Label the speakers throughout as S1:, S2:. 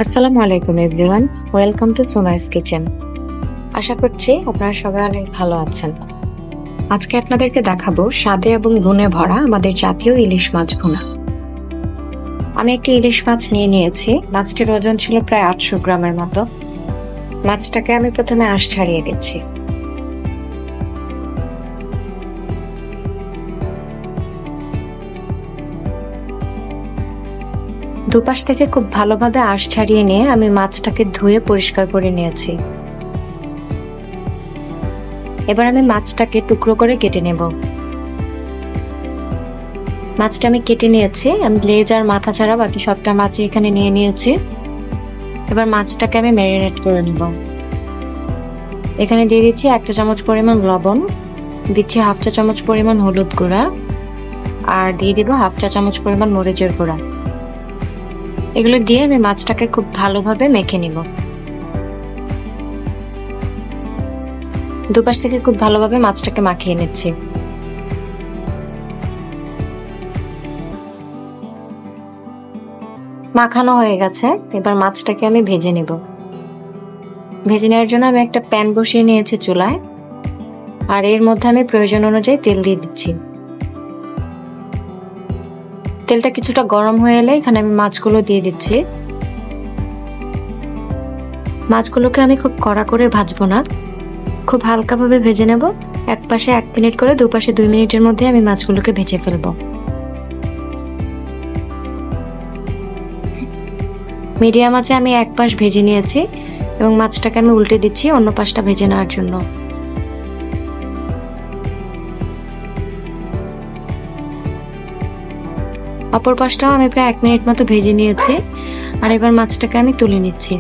S1: আসসালামু আলাইকুম everyone, welcome to Sumai's kitchen. আশা করছি আপনারা সবাই অনেক ভালো আছেন। আজকে আপনাদেরকে দেখাবো স্বাদে এবং গুণে ভরা আমাদের জাতীয় ইলিশ মাছ ভুনা। আমি একটি ইলিশ মাছ নিয়েছি। মাছটির ওজন ছিল প্রায় 800 গ্রামের মতো। মাছটাকে আমি প্রথমে আঁশ ছাড়িয়ে দিচ্ছি। দুপাশ থেকে খুব ভালোভাবে আঁশ ছাড়িয়ে নিয়ে আমি মাছটাকে ধুয়ে পরিষ্কার করে নিয়েছি। এবার আমি মাছটাকে টুকরো করে কেটে নেব। মাছটা আমি কেটে নিয়েছি। আমি লেজ আর মাথা ছাড়া বাকি সবটা মাছই এখানে নিয়ে নিয়েছি। এবার মাছটাকে আমি ম্যারিনেট করে নেব। এখানে দিয়ে দিচ্ছি 1 চা চামচ পরিমাণ লবণ, দিচ্ছি 1/2 চা চামচ পরিমাণ হলুদ গুঁড়া, আর দিয়ে দিব 1/2 চা চামচ পরিমাণ মরিচের গুঁড়া। এগুলো দিয়ে আমি মাছটাকে খুব ভালোভাবে মেখে নিব। দুপাশ থেকে খুব ভালোভাবে মাছটাকে মাখিয়ে নিচ্ছি। মাখানো হয়ে গেছে। এবার মাছটাকে আমি ভেজে নেব। ভেজে নেওয়ার জন্য আমি একটা প্যান বসিয়ে নিয়েছি চুলায়, আর এর মধ্যে আমি প্রয়োজন অনুযায়ী তেল দিয়ে দিচ্ছি। তেলটা কিছুটা গরম হয়ে এলে এখানে আমি মাছগুলো দিয়ে দিচ্ছি। মাছগুলোকে আমি খুব কড়া করে ভাজবো না, খুব হালকাভাবে ভেজে নেব। এক পাশে 1 মিনিট করে দুপাশে 2 মিনিটের মধ্যে আমি মাছগুলোকে ভেজে ফেলবো। মিডিয়াম আঁচে আমি এক পাশ ভেজে নিয়েছি এবং মাছটাকে আমি উল্টে দিচ্ছি অন্য পাশটা ভেজে নেওয়ার জন্য। অপর পাশটাও আমি প্রায় 1 মিনিট মতো ভেজে নিয়েছি, আর এবার মাছটাকে আমি তুলে নিচ্ছি।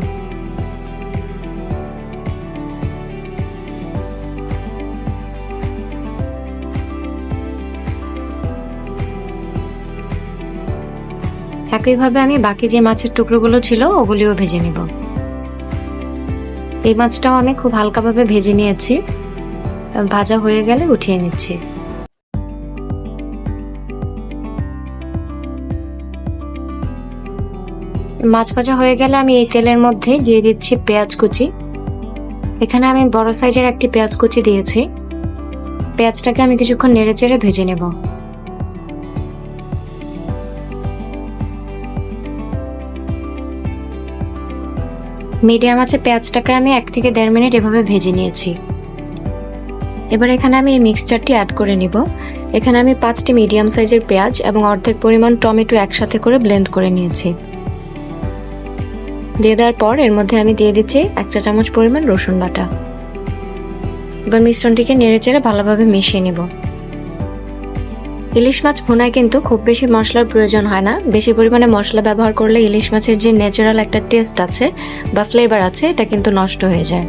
S1: একইভাবে আমি বাকি যে মাছের টুকরোগুলো ছিল ওগুলিও ভেজে নিব। এই মাছটাও আমি খুব হালকাভাবে ভেজে নিয়েছি। ভাজা হয়ে গেলে উঠিয়ে নিচ্ছি। মাছ ভাজা হয়ে গেলে আমি এই তেলের মধ্যে দিয়ে দিচ্ছি পেঁয়াজ কুচি। এখানে আমি বড় সাইজের একটি পেঁয়াজ কুচি দিয়েছি। পেঁয়াজটাকে আমি কিছুক্ষণ নেড়েচেড়ে ভেজে নেব। মিডিয়াম আঁচে পেঁয়াজটাকে আমি 1 থেকে 1.5 মিনিট এভাবে ভেজে নিয়েছি। এবার এখানে আমি এই মিক্সচারটি অ্যাড করে নিব। এখানে আমি 5টি মিডিয়াম সাইজের পেঁয়াজ এবং অর্ধেক পরিমাণ টমেটো একসাথে করে ব্লেন্ড করে নিয়েছি। দিয়ে দেওয়ার পর এর মধ্যে আমি দিয়ে দিচ্ছি 1 চা চামচ পরিমাণ রসুন বাটা। এবার মিশ্রণটিকে নেড়েচেড়ে ভালোভাবে মিশিয়ে নিব। ইলিশ মাছ ভুনায় কিন্তু খুব বেশি মশলার প্রয়োজন হয় না। বেশি পরিমাণে মশলা ব্যবহার করলে ইলিশ মাছের যে ন্যাচারাল একটা টেস্ট আছে বা ফ্লেভার আছে এটা কিন্তু নষ্ট হয়ে যায়।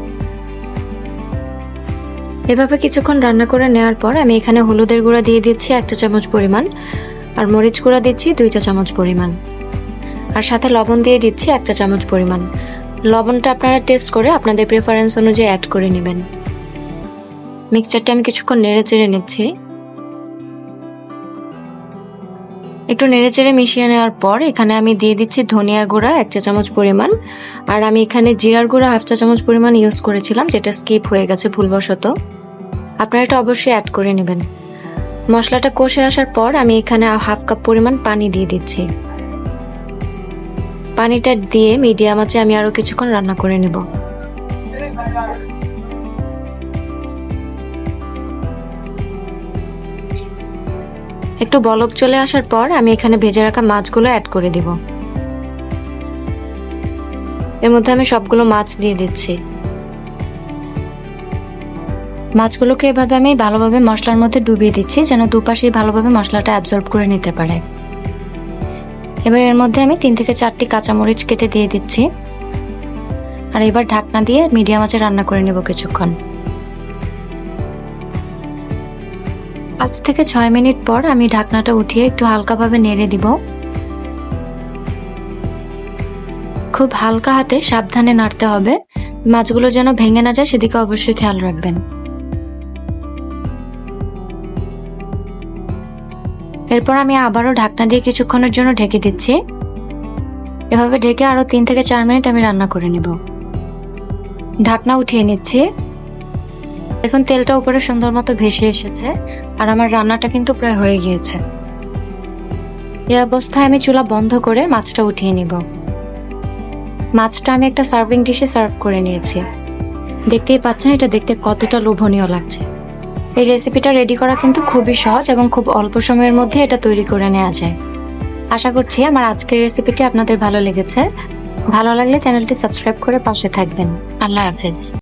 S1: এভাবে কিছুক্ষণ রান্না করে নেওয়ার পর আমি এখানে হলুদের গুঁড়া দিয়ে দিচ্ছি 1 চা চামচ পরিমাণ, আর মরিচ গুঁড়া দিচ্ছি 2 চা চামচ পরিমাণ, আর সাথে লবণ দিয়ে দিচ্ছি 1 চা চামচ পরিমাণ। লবণটা আপনারা টেস্ট করে আপনাদের প্রেফারেন্স অনুযায়ী অ্যাড করে নেবেন। মিক্সচারটা আমি কিছুক্ষণ নেড়েচেড়ে নিচ্ছি। একটু নেড়েচেড়ে মিশিয়ে নেওয়ার পর এখানে আমি দিয়ে দিচ্ছি ধনিয়ার গুঁড়া 1 চা চামচ পরিমাণ, আর আমি এখানে জিরার গুঁড়া 1/2 চা চামচ পরিমাণ ইউজ করেছিলাম, যেটা স্কিপ হয়ে গেছে ভুলবশত। আপনারা এটা অবশ্যই অ্যাড করে নেবেন। মশলাটা কষে আসার পর আমি এখানে 1/2 কাপ পরিমাণ পানি দিয়ে দিচ্ছি। পানিটা দিয়ে মিডিয়াম আঁচে আমি আরো কিছুক্ষণ রান্না করে নেব। একটু বলক চলে আসার পর আমি এখানে ভেজে রাখা মাছগুলো অ্যাড করে দিব। এর মধ্যে আমি সবগুলো মাছ দিয়ে দিচ্ছি। মাছগুলোকে এভাবে আমি ভালোভাবে মশলার মধ্যে ডুবিয়ে দিচ্ছি, যেন দুপাশেই ভালোভাবে মশলাটা অ্যাবজর্ব করে নিতে পারে। এবার এর মধ্যে আমি 3 থেকে 4টি কাঁচামরিচ কেটে দিয়ে দিচ্ছি, আর এবার ঢাকনা দিয়ে মিডিয়াম আঁচে রান্না করে নেব কিছুক্ষণ। 5 থেকে 6 মিনিট পর আমি ঢাকনাটা উঠিয়ে একটু হালকাভাবে নেড়ে দিব। খুব হালকা হাতে সাবধানে নাড়তে হবে, মাছগুলো যেন ভেঙে না যায় সেদিকে অবশ্যই খেয়াল রাখবেন। এরপর আমি আবারও ঢাকনা দিয়ে কিছুক্ষণের জন্য ঢেকে দিচ্ছি। এভাবে ঢেকে আরো 3 থেকে 4 মিনিট আমি রান্না করে নিব। ঢাকনা উঠিয়ে নিচ্ছি। এখন তেলটা উপরে সুন্দর মতো ভেসে এসেছে আর আমার রান্নাটা কিন্তু প্রায় হয়ে গিয়েছে। এই অবস্থায় আমি চুলা বন্ধ করে মাছটা উঠিয়ে নিব। মাছটা আমি একটা সার্ভিং ডিশে সার্ভ করে নিয়েছি। দেখতেই পাচ্ছেন এটা দেখতে কতটা লোভনীয় লাগছে। এই রেসিপিটা রেডি করা কিন্তু খুবই সহজ এবং খুব অল্প সময়ের মধ্যে এটা তৈরি করে নেওয়া যায়। আশা করছি আমার আজকের রেসিপিটি আপনাদের ভালো লেগেছে। ভালো লাগলে চ্যানেলটি সাবস্ক্রাইব করে পাশে থাকবেন। আল্লাহ হাফেজ।